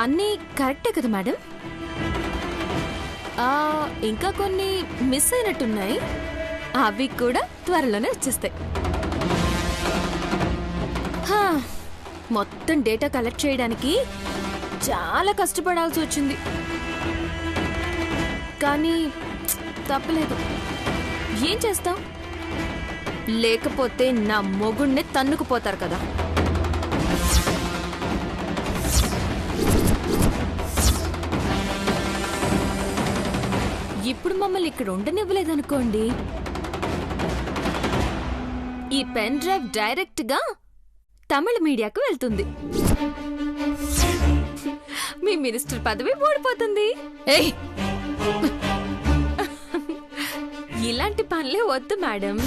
అన్నీ కరెక్టే కదా మేడం? ఇంకా కొన్ని మిస్ అయినట్టున్నాయి, అవి కూడా త్వరలోనే వచ్చేస్తాయి. మొత్తం డేటా కలెక్ట్ చేయడానికి చాలా కష్టపడాల్సి వచ్చింది, కానీ తప్పలేదు. ఏం చేస్తాం, లేకపోతే నా మొగుణ్ణి తన్నుకుపోతారు కదా. ఇప్పుడు మమ్మల్ని ఇక్కడ ఉండనివ్వలేదనుకోండి, ఈ పెన్ డ్రైవ్ డైరెక్ట్ గా తమిళ మీడియాకు వెళ్తుంది. మీ మినిస్టర్ పదవి ఓడిపోతుంది. ఇలాంటి పనులే వద్దు మేడం.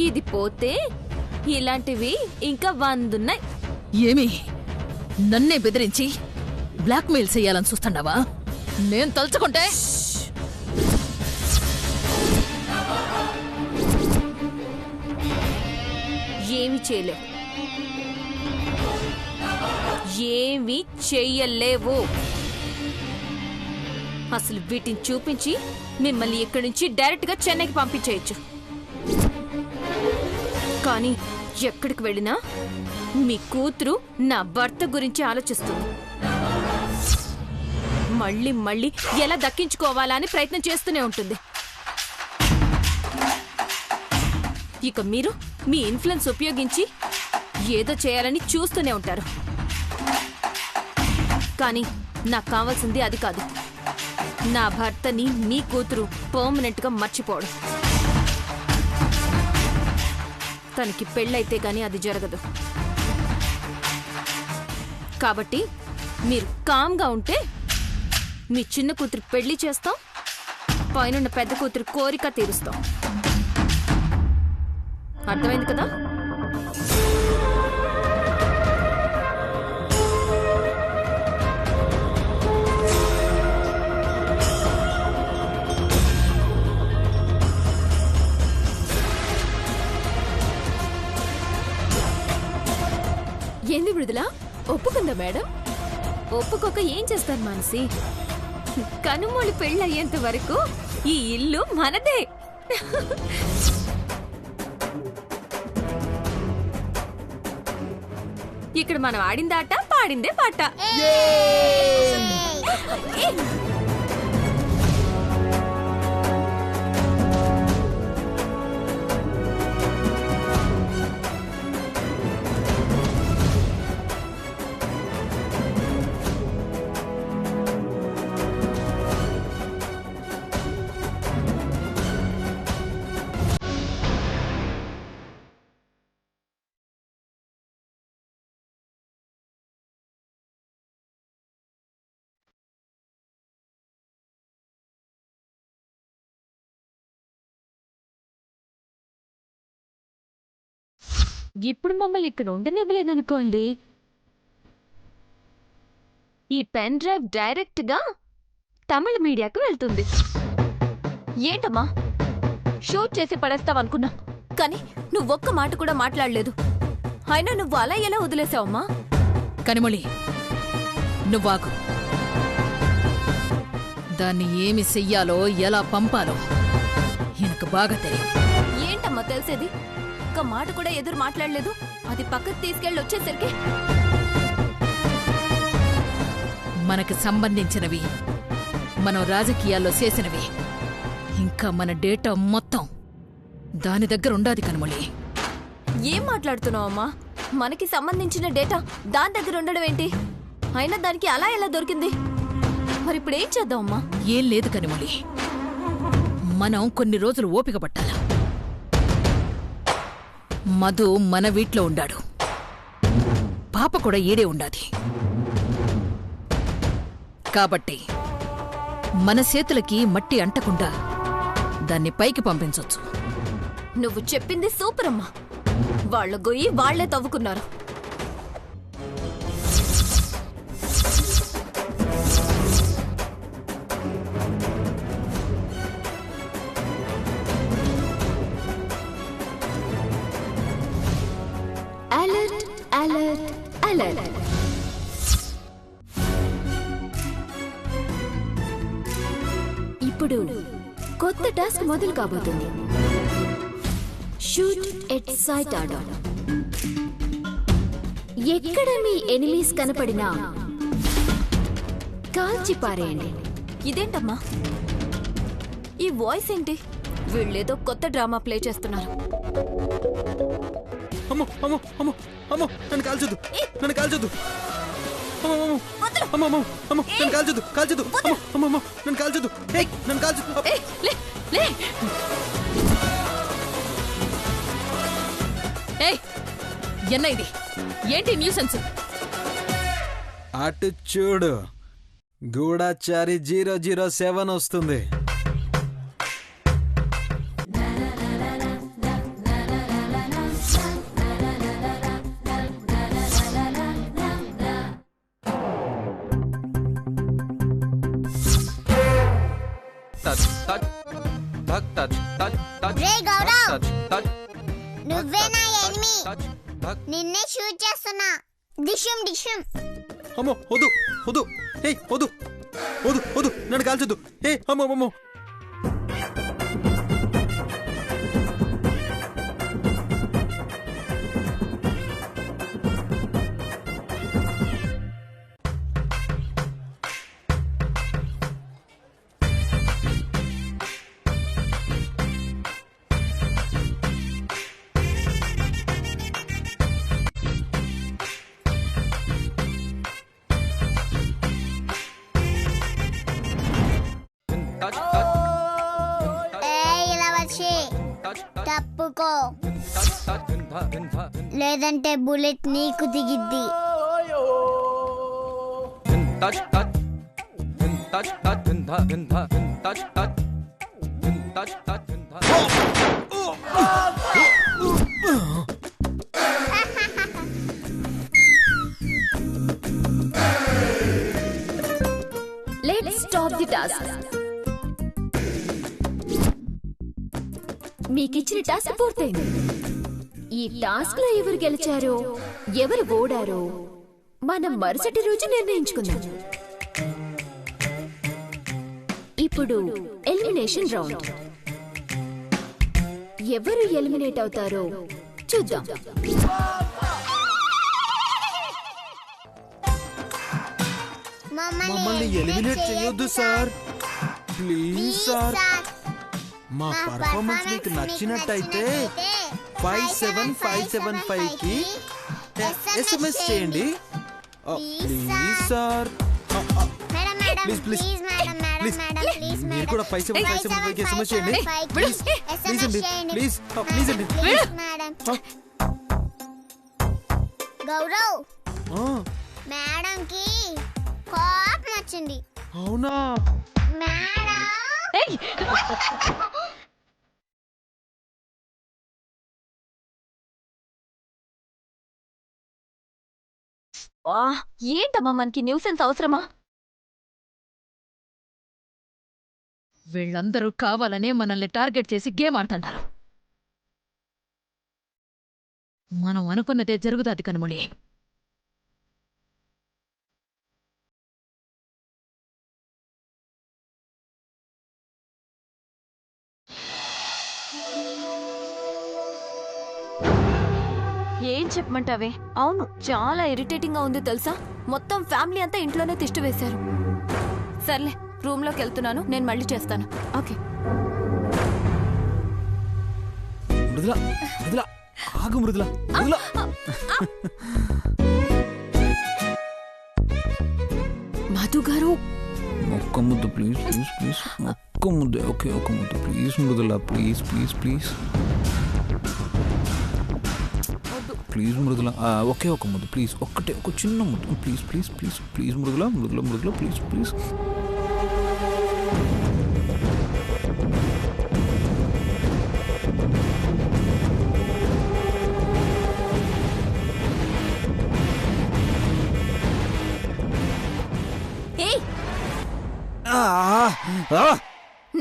ఇది పోతే ఇలాంటివి ఇంకా 100 ఉన్నాయి. ఏమి నన్నే బెదిరించి బ్లాక్మెయిల్ చెయ్యాలని చూస్తున్నావా? నేను తలుచుకుంటే ఏమి చేయలేవు, ఏమి చెయ్యలేవు. అసలు వీటిని చూపించి మిమ్మల్ని ఇక్కడి నుంచి డైరెక్ట్ గా చెన్నైకి పంపించేయచ్చు. కానీ ఎక్కడికి వెళ్ళినా మీ కూతురు నా భర్త గురించి ఆలోచిస్తుంది. మళ్ళీ మళ్ళీ ఎలా దక్కించుకోవాలా అని ప్రయత్నం చేస్తూనే ఉంటుంది. ఇక మీరు మీ ఇన్ఫ్లుయెన్స్ ఉపయోగించి ఏదో చేయాలని చూస్తూనే ఉంటారు. కానీ నాకు కావాల్సింది అది కాదు. నా భర్తని మీ కూతురు పర్మనెంట్ గా మర్చిపోవడం. తనకి పెళ్ళైతే గానీ అది జరగదు. కాబట్టి మీరు కామ్గా ఉంటే మీ చిన్న కూతురు పెళ్లి చేస్తాం, పైనున్న పెద్ద కూతురు కోరిక తీరుస్తాం. అర్థమైంది కదా? ఏంది విడుదల, ఒప్పుకుందా మేడం? ఒప్పుకోక ఏం చేస్తారు మానసి? కనుమూలి పెళ్ళయ్యేంత వరకు ఈ ఇల్లు మనదే. ఇక్కడ మనం ఆడిందాట, పాడిందే పాట. ఇప్పుడు మమ్మల్ని ఇక్కడ ఉండనివ్వలేదనుకోండి, ఈ పెన్ డ్రైవ్ డైరెక్ట్ గా తమిళ మీడియాకు వెళ్తుంది. ఏంటమ్మా షూట్ చేసి పడేస్తావనుకున్నా, కానీ నువ్వొక్క మాట కూడా మాట్లాడలేదు. అయినా నువ్వు అలా ఎలా వదిలేసావమ్మా? కనిమొళి, నువ్వాగు. దాన్ని ఏమి చెయ్యాలో ఎలా పంపాలో எனக்கு బాగా తెలియదు. ఏంటమ్మా తెలిసేది? ఒక్క మాట కూడా ఎదురు మాట్లాడలేదు. అది పక్కకు తీసుకెళ్ళి వచ్చేసరికి మనకి సంబంధించినవి, మనం రాజకీయాల్లో చేసినవి, ఇంకా మన డేటా మొత్తం దాని దగ్గర ఉండాది కనుమొళి. ఏం మాట్లాడుతున్నావమ్మా? మనకి సంబంధించిన డేటా దాని దగ్గర ఉండడం ఏంటి? అయినా దానికి అలా ఎలా దొరికింది? మరి ఇప్పుడు ఏం చేద్దామమ్మా? ఏం లేదు కనుమొళి, మనం కొన్ని రోజులు ఓపిక పట్టాల. మధు మన వీట్లో ఉండాడు, పాప కూడా ఈడే ఉండాది. కాబట్టి మన చేతులకి మట్టి అంటకుండా దాన్ని పైకి పంపించొచ్చు. నువ్వు చెప్పింది సూపర్ అమ్మా. వాళ్ళ గొయ్యి వాళ్లే తవ్వుకున్నారు. Alert alert alert. ఇప్పుడు కొత్త టాస్క్ మొదలు కాబోతుంది. Shoot at sight order. ఎక్కడ మీ ఎనిమీస్ కనపడినా కాల్చి పారేయండి. ఇదేంటమ్మా ఈ వాయిస్ ఏంటి? వీళ్ళేదో కొత్త డ్రామా ప్లే చేస్తున్నారు. అమ్మో అమ్మో అమ్మో అమ్మో నన్ను కాల్చొద్దు, నన్ను కాల్చొద్దు. అమ్మో అమ్మో అమ్మో అమ్మో నన్ను కాల్చొద్దు, కాల్చొద్దు. అమ్మో అమ్మో అమ్మో నన్ను కాల్చొద్దు, నన్ను కాల్చొద్దు. ఎన్న ఇది ఏంటి న్యూసెన్స్? అటు చూడు, గూఢచారి 007 వస్తుంది. రే గౌరవ్, నువ్వే నా ఎనిమి. నిన్నే షూట్ చేస్తున్నా. డిషుమ్ డిషుమ్. అమ్మో వద్దు వద్దు, వద్దు వద్దు వద్దు, నన్ను కాల్చొద్దు. అమ్మో అమ్మో. ఇలా వచ్చి తప్పుకో, లేదంటే బుల్లెట్ నీకు దిగిద్ది. Let's stop the task. మీకిచ్చిన టాస్క్ పూర్తయింది. ఈ టాస్క్ లో ఎవరు గెలిచారో ఎవరు ఓడారో మనం మరుసటి రోజు నిర్ణయించుకుందాం. ఇప్పుడు ఎలిమినేషన్ రౌండ్. ఎవరు ఎలిమినేట్ అవుతారో చూద్దాం. మమ్మల్ని ఎలిమినేట్ చేయొద్దు సార్, ప్లీజ్ సార్. మా పర్ఫార్మెన్స్ మీకు నచ్చినట్టయితే 57575 కి SMS చేయండి please sir. Please please please, మీరు కూడా 57575 కి SMS చేయండి ప్లీజ్. ప్లీజ్ అండి, ప్లీజ్ ప్లీజ్ అండి. గౌరవ్, మేడం కి కోపం వచ్చింది. అవునా? మేడం ఏంటమ్మా మనకి న్యూసెన్స్ అవసరమా? వీళ్ళందరూ కావాలనే మనల్ని టార్గెట్ చేసి గేమ్ ఆడుతుంటారు. మనం అనుకున్నదే జరుగుతుంది కనుమొళి. ఏం చెప్పమంటావే? అవును, చాలా ఇరిటేటింగ్ గా ఉంది తెలుసా. మొత్తం ఫ్యామిలీ అంతా ఇంట్లోనే తిష్టి వేశారు. సర్లే, రూమ్ లోకి వెళ్తున్నాను, నేను మళ్ళీ చేస్తాను. ఓకే. మృదుల మృదుల ఆగు, మృదుల మృదుల. మధు గారు, ఒక్క ముద్దు ప్లీజ్ ప్లీజ్ ప్లీజ్, ఒక్క ముద్దు. ఓకే, ఒక్క ముద్దు please Mrudula, please please please please Mrudula. ఒకే ఒక ముద్దు ప్లీజ్, ఒక్కటే ఒక చిన్న ముద్దు please please please please Mrudula Mrudula Mrudula please please.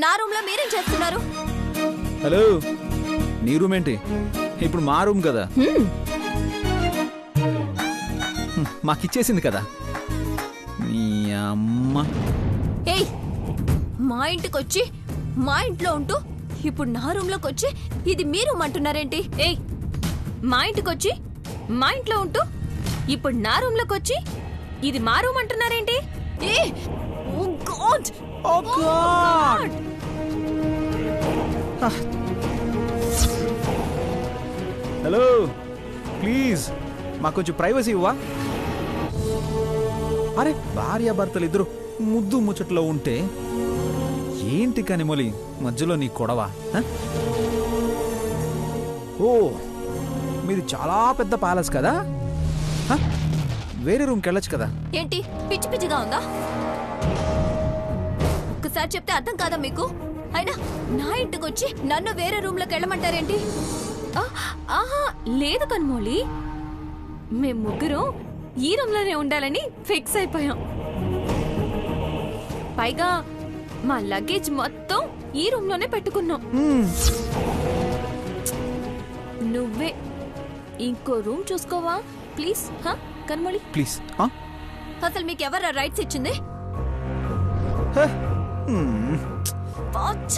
నా రూమ్ లో మీరేం చేస్తున్నారు? హలో, నీ రూమ్ ఏంటి? ఇప్పుడు మా రూమ్ కదా, మాకిచ్చేసింది కదా మీ అమ్మ. ఏయ్, మా ఇంటికొచ్చి మా ఇంట్లో ఉంటూ ఇప్పుడు నా రూమ్ లోకి వచ్చి ఇది మీ రూమ్ అంటున్నారేంటి? ఏయ్, మా ఇంటికొచ్చి మా ఇంట్లో ఉంటూ ఇప్పుడు నా రూమ్ లోకి వచ్చి ఇది మా రూమ్ అంటున్నారేంటి? ఏ oh god, oh god! Hello, please మాకు కొంచెం ప్రైవసీ ఇవ్వా? అరే, భార్యాభర్తలు ఇద్దరు ముద్దు ముచ్చట్లో ఉంటే ఏంటి కనిమొలి మధ్యలో నీ కొడవ? ఓ, మీది చాలా పెద్ద ప్యాలెస్ కదా? వేరే రూమ్కి వెళ్ళొచ్చు కదా? ఏంటి పిచ్చి పిచ్చిగా ఉందా? ఒక్కసారి చెప్తే అర్థం కాదా మీకు? అయినా నా ఇంటికొచ్చి నన్ను వేరే రూమ్ లోకి వెళ్ళమంటారేంటి? ఆహా, లేదు కన్మోలి, మేము ముగ్గురు ఈ రూమ్ లోనే ఉండాలని ఫిక్స్ అయిపోయాం. పైగా మా లగేజ్ మొత్తం ఈ రూమ్ లోనే పెట్టుకున్నాం. నువ్వే ఇంకో రూమ్ చూసుకోవా ప్లీజ్? కన్మోలి ప్లీజ్. అసలు మీకు ఎవరు రైట్స్ ఇచ్చింది? పోచ్చ.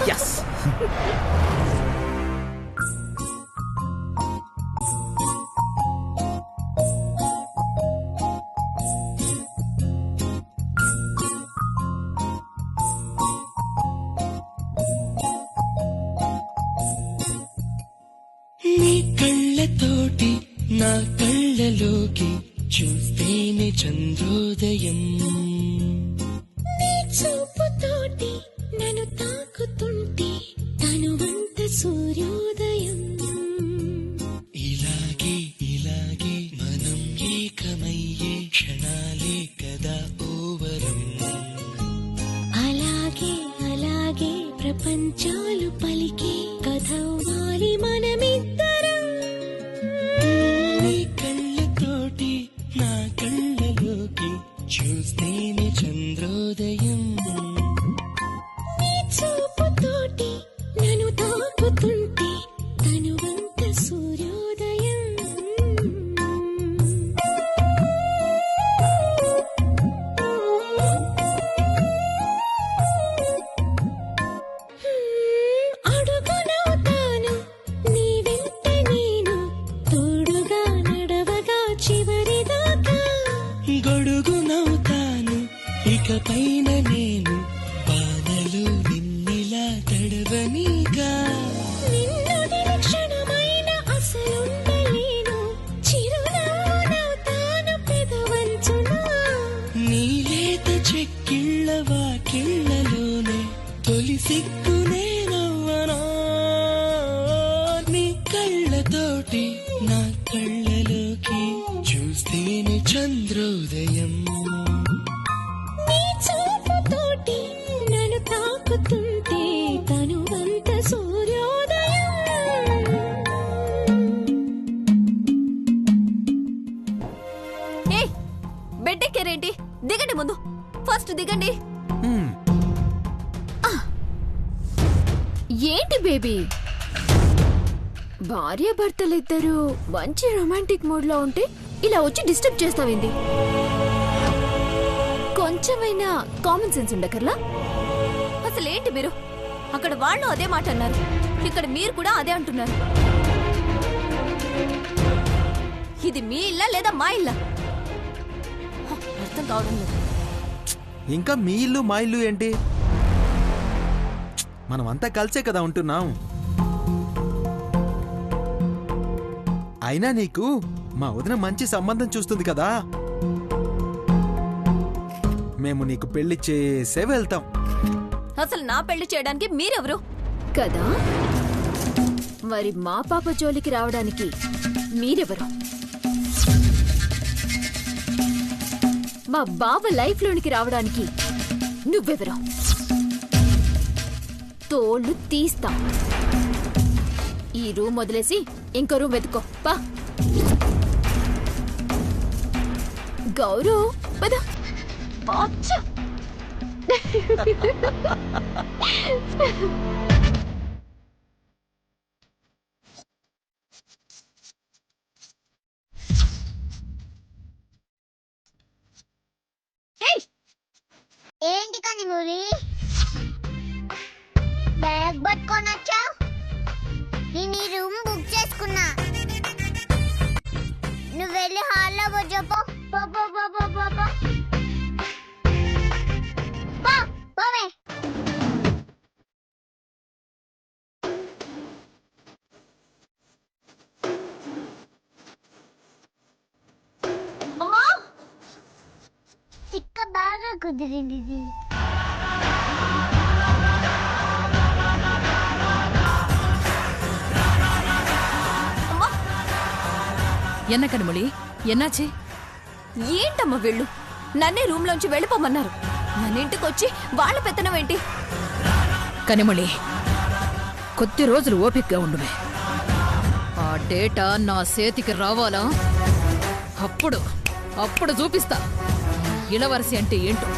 yes. నీ కళ్ళతోటి నా కళ్ళలోకి చూస్తేనే చంద్రోదయం, నీ చూపుతోటి నన్ను తాకుతుంటే తనువంత సూర్యోదయం. ఇలాగే ఇలాగే మనం ఏకమయ్యే క్షణాలే కదా ఓవరం. అలాగే అలాగే ప్రపంచాలు పలికే కథవ్వాలి మనమిద్దరం. నీ కళ్ళతోటి నా కళ్ళలోకి చూస్తేనే చంద్రోదయం, నీ చూపుతోటి నన్ను తాకుతుంటే తనువంత సూర్యోదయం. అడుగునవుతాను నీ వెంట నేను, తోడుగా నడవగా చివరిదాకా. గొడుగునవుతాను ఇకపైన నేను, బాధలు నిన్నిలా తడవనిగా. నిన్ను క్షణమైన అసలుండలేను, చిరునవ్వునవుతాను పెదవంచునా. నీలేత చెక్కిళ్ళ వాకిళ్ళలోనే తొలి సిగ్గునే నవ్వనా. నీ కళ్ళతోటి నా కళ్ళలోకి చూస్తేనే చంద్రోదయం, నీ చూపుతోటి నన్ను తాకుతుంటే తనువంత సూర్యోదయం. ఏయ్, బెడ్ ఎక్కారేంటి? దిగండి ముందు, ఫస్ట్ దిగండి. ఏంటి బేబీ, భార్యాభర్తలిద్దరూ మంచి రొమాంటిక్ మూడ్ లో ఉంటే ఇలా వచ్చి డిస్టర్బ్ చేస్తావేంది? కొంచెమైనా కామన్ సెన్స్ ఉండకర్లా? అసలేంటి మీరు? అక్కడ వాళ్ళు అదే మాట అన్నారు, ఇక్కడ మీరు కూడా అదే అంటున్నారు. ఇది మీ ఇల్లా లేదా మా ఇల్లా? అర్థం కావడం లేదు. ఇంకా మీ ఇల్లు మా ఇల్లు ఏంటి? మనమంతా కలిసే కదా ఉంటున్నాం. అయినా నీకు మా వదిన మంచి సంబంధం చూస్తుంది కదా, మేము నీకు పెళ్లి చేసే వెళ్తాం. అసలు నా పెళ్లి చేయడానికి మీరెవరు? కదా మరి మా పాప జోలికి రావడానికి మీరెవరు? మా బావ లైఫ్ లోనికి రావడానికి నువ్వెవరు? తోళ్ళు తీస్తా. ఈ రూమ్ వదిలేసి ఇంకో రూమ్ వెతుకో పా. గౌరవ్ పద. సూరి బ్యాగ్ పట్టుకొని వచ్చా. నేను ఈ రూమ్ బుక్ చేసుకున్నా. నువ్వు వెళ్ళి హాల్లో కూర్చోపో. పోవే. చిక్క బాగా కుదిరింది. ఎన్న కనుమలి ఎన్నాచి? ఏంటమ్మా వీళ్ళు నన్నే రూమ్ లోంచి వెళ్ళిపోమన్నారు. మన ఇంటికి వచ్చి వాళ్ళ పెత్తనం ఏంటి? కనిమళి కొద్ది రోజులు ఓపికగా ఉండుమే. ఆ డేటా నా చేతికి రావాలా? అప్పుడు చూపిస్తా ఇళవరసి అంటే ఏంటో.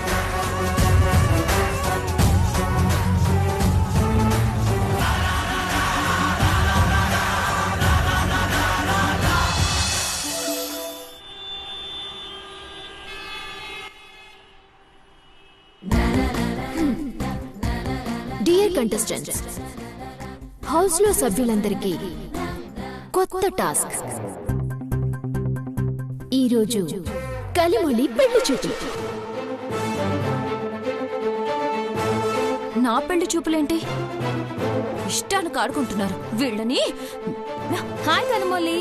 డియర్ కంటెస్టెంట్స్, హౌస్ లో సభ్యులందరికీ కొత్త టాస్క్. ఈరోజు కలిమొలి పెళ్లి చూపులు. నా పెళ్లి చూపులేంటి? ఇష్టాన్ని కాడుకుంటున్నారు వీళ్ళని. హాయ్ కనుమొలి.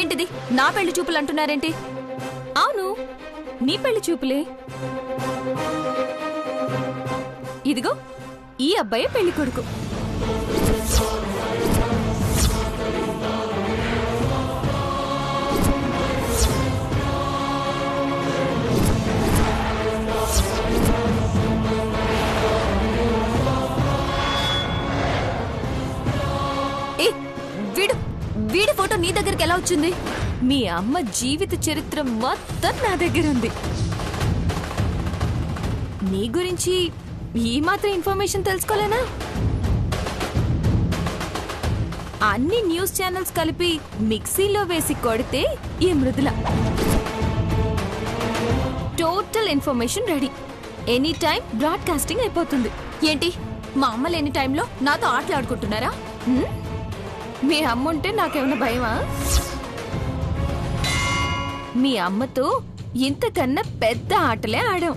ఏంటిది నా పెళ్లి చూపులు అంటున్నారేంటి? అవును నీ పెళ్లి చూపులే. ఇదిగో ఈ అబ్బాయి పెళ్లి కొడుకు. వీడి ఫోటో నీ దగ్గరికి ఎలా వచ్చింది? మీ అమ్మ జీవిత చరిత్ర మొత్తం నా దగ్గర ఉంది. నీ గురించి ఈ మాత్రం ఇన్ఫర్మేషన్ తెలుసుకోలేనా? అన్ని న్యూస్ ఛానల్స్ కలిపి మిక్సీలో వేసి కొడితే ఈ మృదుల. Total information ready. Any time broadcasting అయిపోతుంది. ఏంటి మా అమ్మ లేని టైంలో నాతో ఆటలాడుకుంటున్నారా? మీ అమ్మ ఉంటే నాకేమైనా భయమా? మీ అమ్మతో ఇంతకన్నా పెద్ద ఆటలే ఆడాం.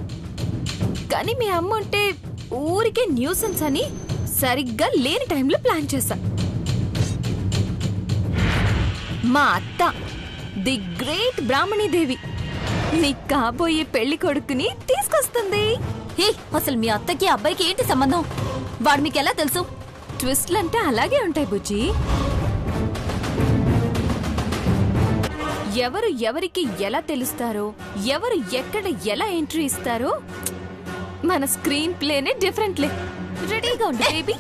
కానీ మీ అమ్మ ఉంటే ఊరికే న్యూసెన్స్ అని సరిగ్గా లేని టైంలో ప్లాన్ చేశా. మా అత్త ది గ్రేట్ బ్రాహ్మణీదేవి నీ కాబోయే పెళ్లి కొడుకుని తీసుకొస్తుంది. అసలు మీ అత్తకి అబ్బాయికి ఏంటి సంబంధం? వాడు మీకెలా తెలుసు? ట్విస్ట్లంటే అలాగే ఉంటాయి బుజ్జి. ఎవరు ఎవరికి ఎలా తెలుస్తారో, ఎవరు ఎక్కడ ఎలా ఎంట్రీ ఇస్తారో మన స్క్రీన్ ప్లేనే డిఫరెంట్లే. రెడీగా ఉండు బేబీ.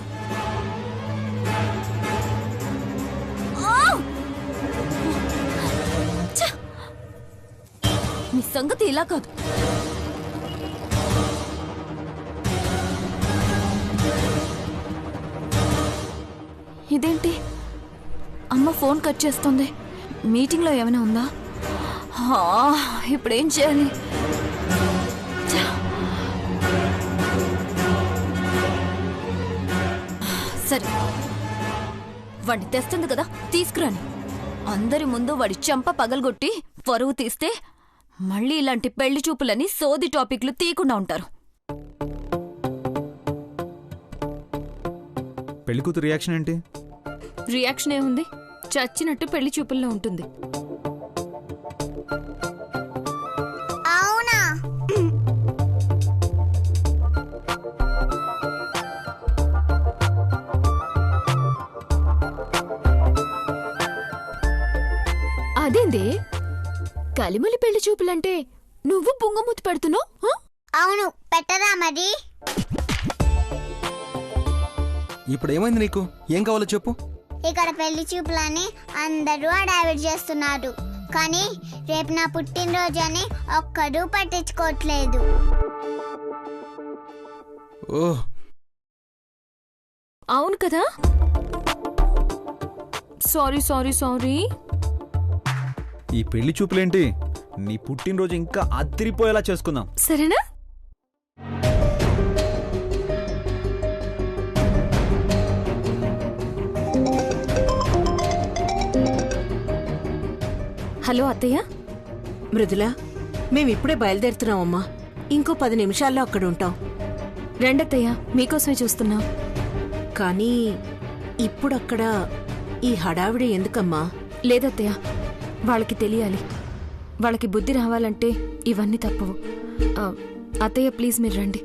మీ సంగతి ఇలా కాదు. ఇదేంటి అమ్మ ఫోన్ కట్ చేస్తుంది? మీటింగ్లో ఏమైనా ఉందా? ఇప్పుడేం చేయాలి? సరే వాడిని తెస్తుంది కదా, తీసుకురాని. అందరి ముందు వాడి చెంప పగలగొట్టి పరువు తీస్తే మళ్ళీ ఇలాంటి పెళ్లి చూపులని సోది టాపిక్లు తీయకుండా ఉంటారు. పెళ్లికూతురు రియాక్షన్ ఏంటి? రియాక్షన్ ఏముంది? చచ్చినట్టు పెళ్లి చూపుల్లో ఉంటుంది. అవునా? అదేందే కలిమొలి పెళ్లి చూపులంటే నువ్వు పుంగమూతి పెడుతున్నావు? అవును, పెట్టరా మరి. ఇప్పుడు ఏమైంది నీకు? ఏం కావాలో చెప్పు. ఇక్కడ పెళ్లి చూపులని అందరూ హడావిడి చేస్తున్నారు, కానీ రేపు నా పుట్టినరోజు అని ఒక్కడూ పట్టించుకోవట్లేదు. ఓహ్, అవును కదా. Sorry sorry sorry. ఈ పెళ్లి చూపులేంటి? నీ పుట్టినరోజు ఇంకా అదిరిపోయేలా చేసుకుందాం, సరేనా? హలో అత్తయ్య. మృదుల, మేమిప్పుడే బయలుదేరుతున్నామమ్మా. ఇంకో 10 నిమిషాల్లో అక్కడ ఉంటాం. రండత్తయ్య, మీకోసమే చూస్తున్నా. కానీ ఇప్పుడక్కడ ఈ హడావిడి ఎందుకమ్మా? లేదత్తయ్య, వాళ్ళకి తెలియాలి. వాళ్ళకి బుద్ధి రావాలంటే ఇవన్నీ తప్పవు. అత్తయ్య ప్లీజ్ మీరు రండి.